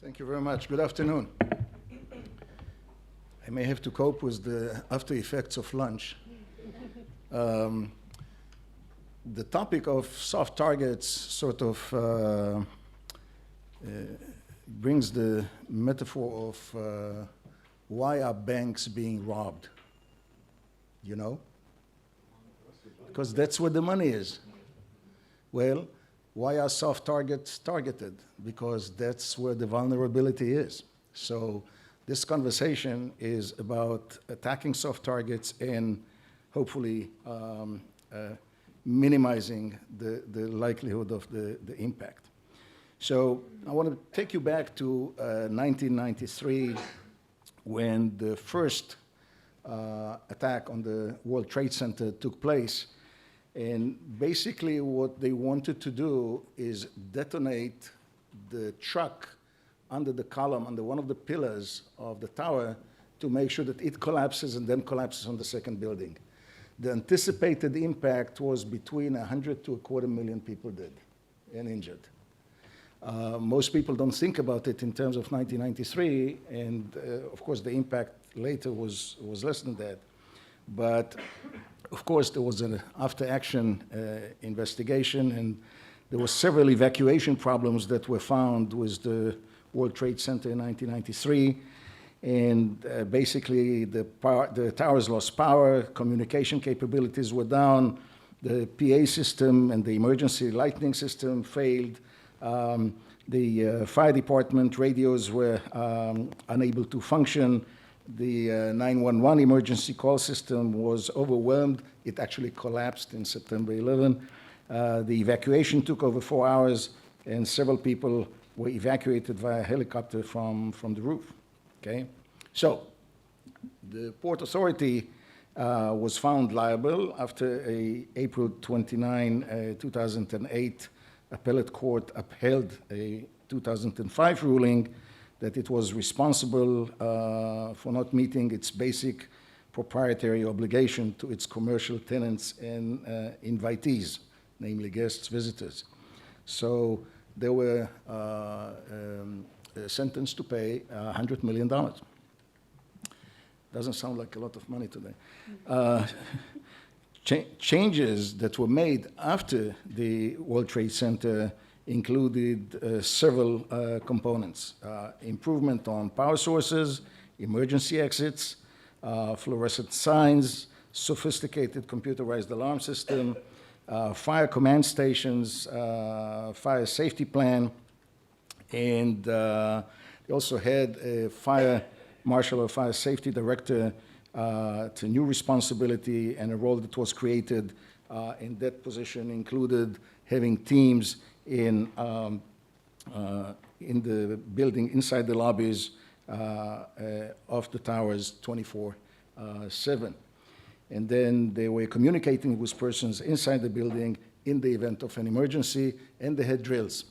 Thank you very much. Good afternoon. I may have to cope with the after effects of lunch. The topic of soft targets sort of brings the metaphor of why are banks being robbed? You know? Because that's where the money is. Well, why are soft targets targeted? Because that's where the vulnerability is. So this conversation is about attacking soft targets and hopefully minimizing the likelihood of the impact. So I want to take you back to 1993 when the first attack on the World Trade Center took place. And basically what they wanted to do is detonate the truck under the column, under one of the pillars of the tower, to make sure that it collapses and then collapses on the second building. The anticipated impact was between 100 to 250,000 people dead and injured. Most people don't think about it in terms of 1993, and of course the impact later was less than that. But of course, there was an after-action investigation, and there were several evacuation problems that were found with the World Trade Center in 1993. And basically, the towers lost power, communication capabilities were down, the PA system and the emergency lighting system failed. The fire department radios were unable to function. The 911 emergency call system was overwhelmed. It actually collapsed in September 11. The evacuation took over 4 hours, and several people were evacuated via helicopter from the roof. Okay? So the Port Authority was found liable after a April 29, 2008 appellate court upheld a 2005 ruling that it was responsible for not meeting its basic proprietary obligation to its commercial tenants and invitees, namely guests, visitors. So they were sentenced to pay $100 million. Doesn't sound like a lot of money today. Changes that were made after the World Trade Center included several components. Improvement on power sources, emergency exits, fluorescent signs, sophisticated computerized alarm system, fire command stations, fire safety plan, and they also had a fire marshal or fire safety director. It's a new responsibility, and a role that was created in that position included having teams in the building, inside the lobbies of the towers 24/7. And then they were communicating with persons inside the building in the event of an emergency, and they had drills.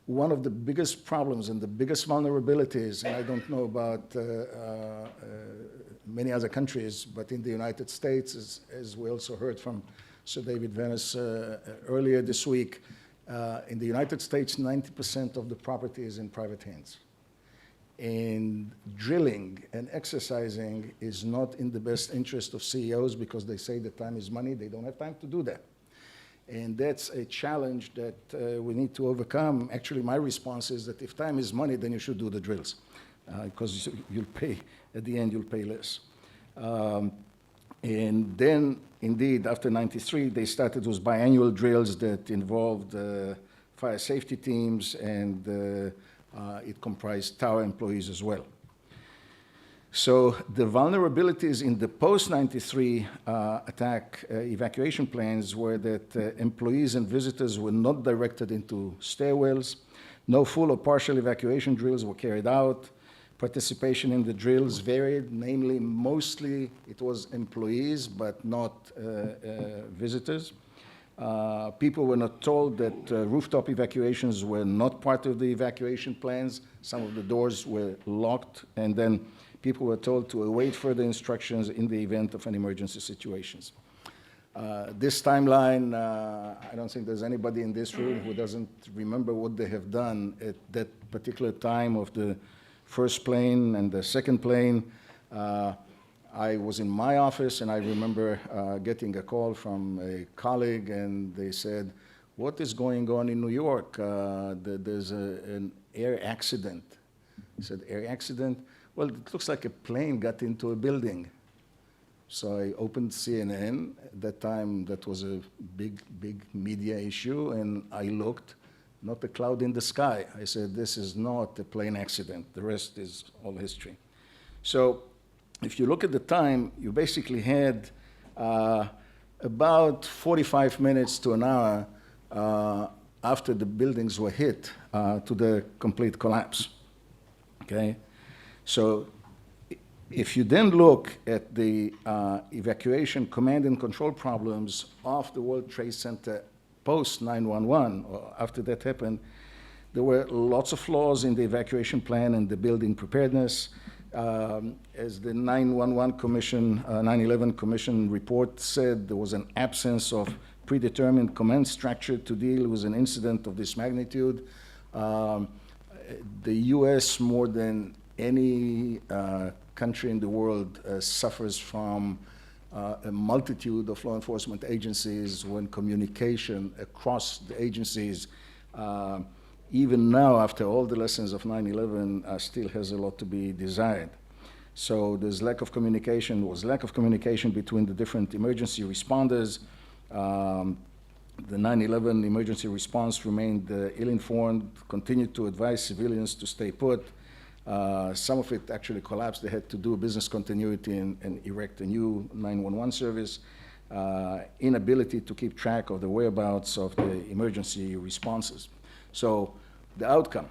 One of the biggest problems and the biggest vulnerabilities, and I don't know about many other countries, but in the United States, as we also heard from Sir David Venice earlier this week, in the United States, 90% of the property is in private hands. And drilling and exercising is not in the best interest of CEOs because they say that time is money. They don't have time to do that. And that's a challenge that we need to overcome. Actually, my response is that if time is money, then you should do the drills because you'll pay, at the end, you'll pay less. And then, indeed, after 93, they started those biannual drills that involved fire safety teams, and it comprised tower employees as well. So the vulnerabilities in the post-93 attack evacuation plans were that employees and visitors were not directed into stairwells, no full or partial evacuation drills were carried out, participation in the drills varied, namely mostly it was employees but not visitors. People were not told that rooftop evacuations were not part of the evacuation plans. Some of the doors were locked, and then people were told to await further instructions in the event of an emergency situations. This timeline, I don't think there's anybody in this room who doesn't remember what they have done at that particular time of the first plane and the second plane. I was in my office, and I remember getting a call from a colleague, and they said, "What is going on in New York? There's an air accident." I said, "Air accident? Well, it looks like a plane got into a building." So I opened CNN. At that time, that was a big media issue, and I looked, not a cloud in the sky. I said, "This is not a plane accident. The rest is all history." So if you look at the time, you basically had about 45 minutes to an hour after the buildings were hit to the complete collapse, okay? So if you then look at the evacuation command and control problems of the World Trade Center post 9/11, or after that happened, there were lots of flaws in the evacuation plan and the building preparedness. As the 9/11 Commission, 9/11 Commission report said, there was an absence of predetermined command structure to deal with an incident of this magnitude. The U.S., more than any country in the world, suffers from a multitude of law enforcement agencies when communication across the agencies, even now, after all the lessons of 9/11, still has a lot to be desired. So there's lack of communication, was lack of communication between the different emergency responders. The 9/11 emergency response remained ill-informed, continued to advise civilians to stay put. Some of it actually collapsed. They had to do business continuity and erect a new 911 service. Inability to keep track of the whereabouts of the emergency responses. So the outcome,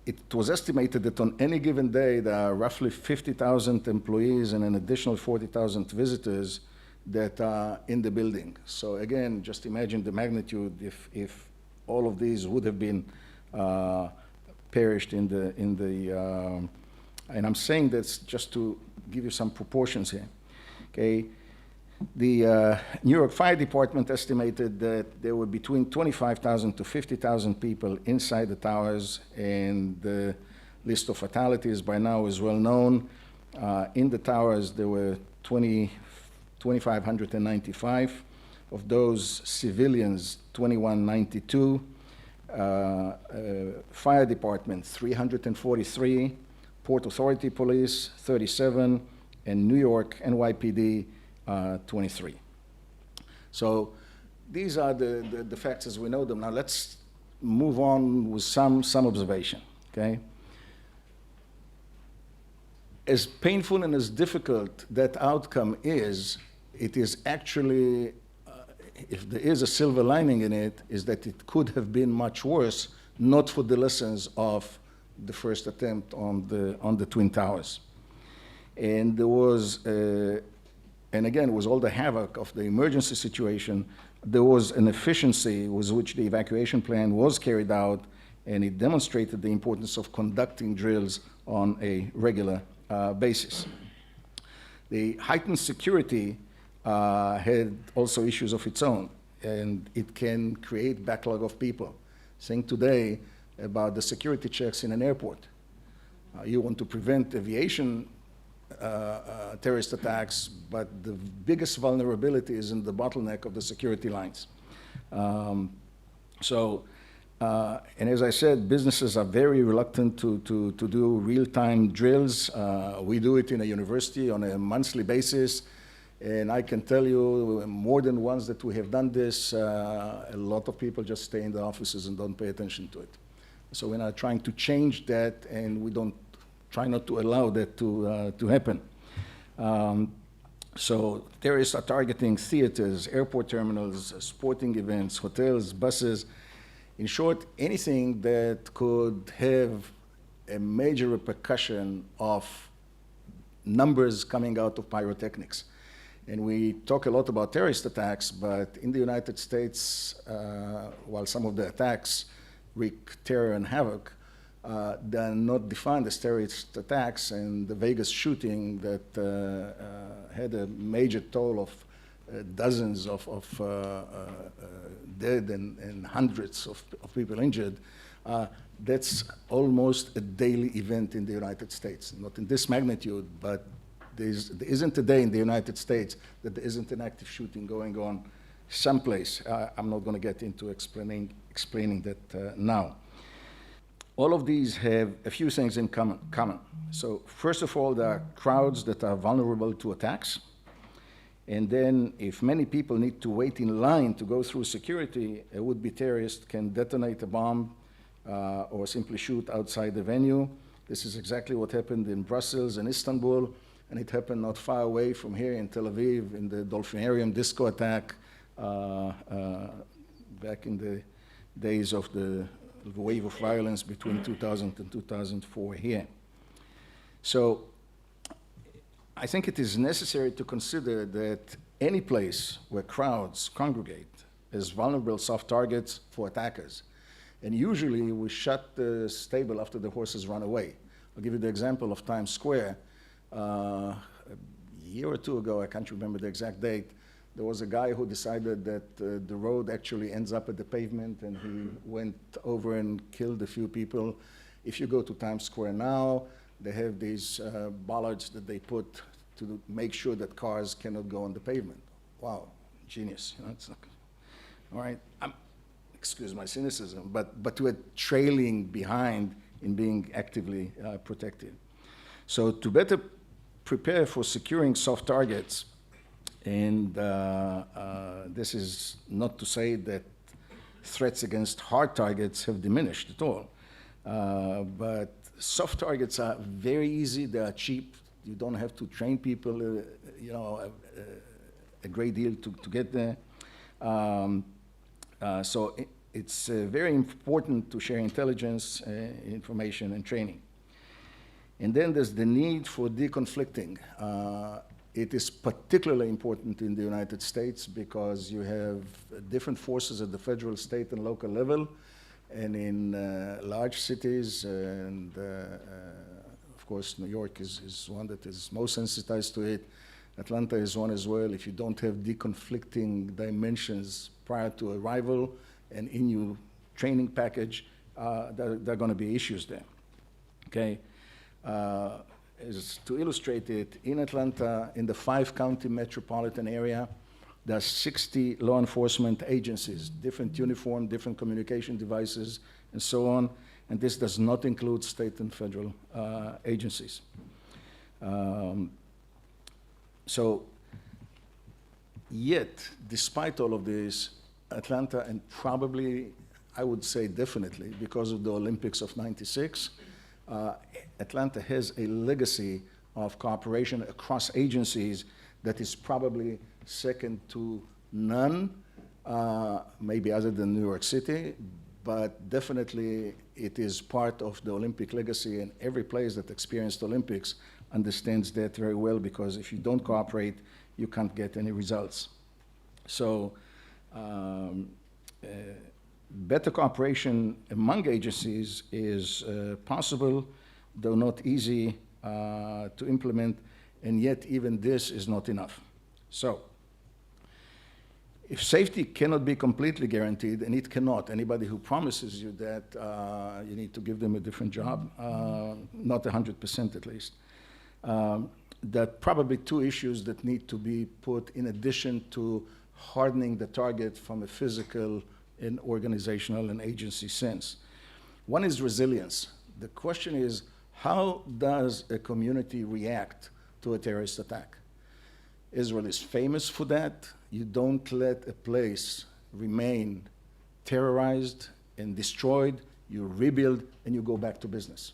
it was estimated that on any given day, there are roughly 50,000 employees and an additional 40,000 visitors that are in the building. So again, just imagine the magnitude if all of these would have been perished in the and I'm saying this just to give you some proportions here, okay? The New York Fire Department estimated that there were between 25,000 to 50,000 people inside the towers, and the list of fatalities by now is well known. In the towers, there were 2,595. Of those civilians, 2,192. Fire Department, 343. Port Authority Police, 37. And New York NYPD, 23. So these are the facts as we know them. Now let's move on with some observation, okay? As painful and as difficult that outcome is, it is actually, if there is a silver lining in it, is that it could have been much worse, not for the lessons of the first attempt on the Twin Towers. And there was, and again, with all the havoc of the emergency situation, there was an efficiency with which the evacuation plan was carried out, and it demonstrated the importance of conducting drills on a regular basis. The heightened security had also issues of its own, and it can create backlog of people. Think today about the security checks in an airport. You want to prevent aviation terrorist attacks, but the biggest vulnerability is in the bottleneck of the security lines. And as I said, businesses are very reluctant to do real-time drills. We do it in a university on a monthly basis, and I can tell you more than once that we have done this, a lot of people just stay in the offices and don't pay attention to it. So we're not trying to change that, and we don't try not to allow that to happen. So terrorists are targeting theaters, airport terminals, sporting events, hotels, buses. In short, anything that could have a major repercussion of numbers coming out of pyrotechnics. And we talk a lot about terrorist attacks, but in the United States, while some of the attacks wreak terror and havoc, They are not defined as terrorist attacks, and the Vegas shooting that had a major toll of dozens of dead and hundreds of people injured, that's almost a daily event in the United States. Not in this magnitude, but there isn't a day in the United States that there isn't an active shooting going on someplace. I'm not going to get into explaining that now. All of these have a few things in common. So first of all, there are crowds that are vulnerable to attacks. And then if many people need to wait in line to go through security, a would-be terrorist can detonate a bomb or simply shoot outside the venue. This is exactly what happened in Brussels and Istanbul, and it happened not far away from here in Tel Aviv in the Dolphinarium disco attack back in the days of the wave of violence between 2000 and 2004 here. So I think it is necessary to consider that any place where crowds congregate is vulnerable soft targets for attackers. And usually we shut the stable after the horses run away. I'll give you the example of Times Square. A year or two ago, I can't remember the exact date, there was a guy who decided that the road actually ends up at the pavement, and he went over and killed a few people. If you go to Times Square now, they have these bollards that they put to make sure that cars cannot go on the pavement. Wow, genius. You know, it's not, all right, excuse my cynicism, but we're trailing behind in being actively protected. So to better prepare for securing soft targets, and this is not to say that threats against hard targets have diminished at all, but soft targets are very easy, they are cheap, you don't have to train people, you know, a great deal to get there. So it's very important to share intelligence, information, and training. And then there's the need for deconflicting. It is particularly important in the United States because you have different forces at the federal, state, and local level, and in large cities, and of course New York is one that is most sensitized to it. Atlanta is one as well. If you don't have deconflicting dimensions prior to arrival and in your training package, there are going to be issues there. Okay. As to illustrate it, in Atlanta, in the 5-county metropolitan area, there are 60 law enforcement agencies, different uniform, different communication devices, and so on. And this does not include state and federal agencies. So, yet, despite all of this, Atlanta, and probably, I would say definitely, because of the Olympics of '96, Atlanta has a legacy of cooperation across agencies that is probably second to none, maybe other than New York City, but definitely it is part of the Olympic legacy, and every place that experienced Olympics understands that very well, because if you don't cooperate, you can't get any results. So better cooperation among agencies is possible, though not easy to implement, and yet even this is not enough. So, if safety cannot be completely guaranteed, and it cannot, anybody who promises you that, you need to give them a different job, not 100% at least. There are probably two issues that need to be put in addition to hardening the target from a physical and organizational and agency sense. One is resilience. The question is, how does a community react to a terrorist attack? Israel is famous for that. You don't let a place remain terrorized and destroyed. You rebuild and you go back to business.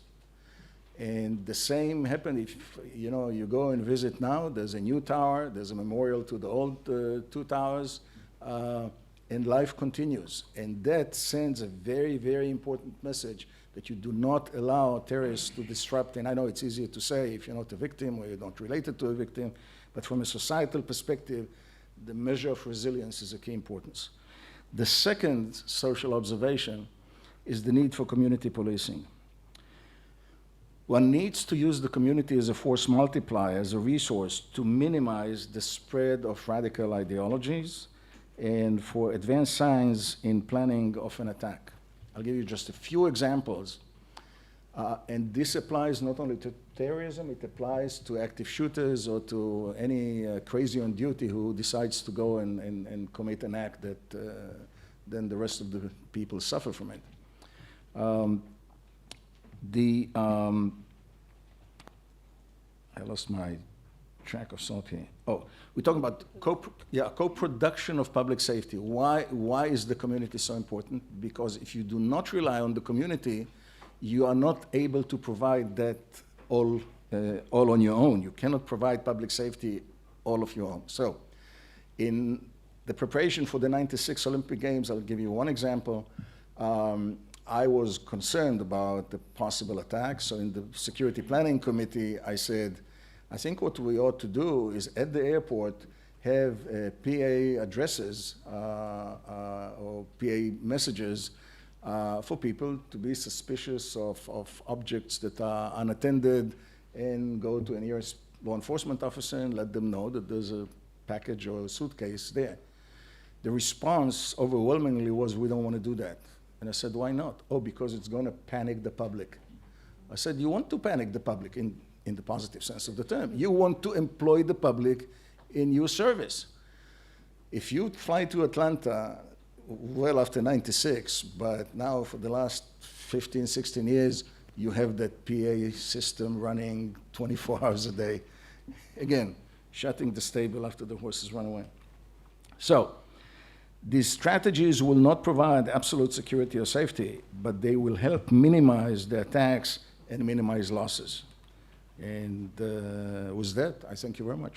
And the same happened if you go and visit now. There's a new tower. There's a memorial to the old two towers. And life continues. And that sends a very, very important message that you do not allow terrorists to disrupt. And I know it's easier to say if you're not a victim or you don't relate it to a victim, but from a societal perspective, the measure of resilience is a key importance. The second social observation is the need for community policing. One needs to use the community as a force multiplier, as a resource to minimize the spread of radical ideologies and for advanced science in planning of an attack. I'll give you just a few examples. And this applies not only to terrorism, it applies to active shooters or to any crazy on duty who decides to go and commit an act that then the rest of the people suffer from it. I lost my track of thought here. Oh, we're talking about co-production of public safety. Why is the community so important? Because if you do not rely on the community, you are not able to provide that all on your own. You cannot provide public safety all of your own. So in the preparation for the '96 Olympic Games, I'll give you one example. I was concerned about the possible attacks. So in the Security Planning Committee, I said, I think what we ought to do is at the airport have PA addresses or PA messages for people to be suspicious of objects that are unattended and go to a nearest law enforcement officer and let them know that there's a package or a suitcase there. The response overwhelmingly was, we don't want to do that. And I said, why not? Oh, because it's going to panic the public. I said, you want to panic the public in the positive sense of the term. You want to employ the public in your service. If you fly to Atlanta well after '96, but now for the last 15, 16 years, you have that PA system running 24 hours a day. Again, shutting the stable after the horses run away. So, these strategies will not provide absolute security or safety, but they will help minimize the attacks and minimize losses. And with that, I thank you very much.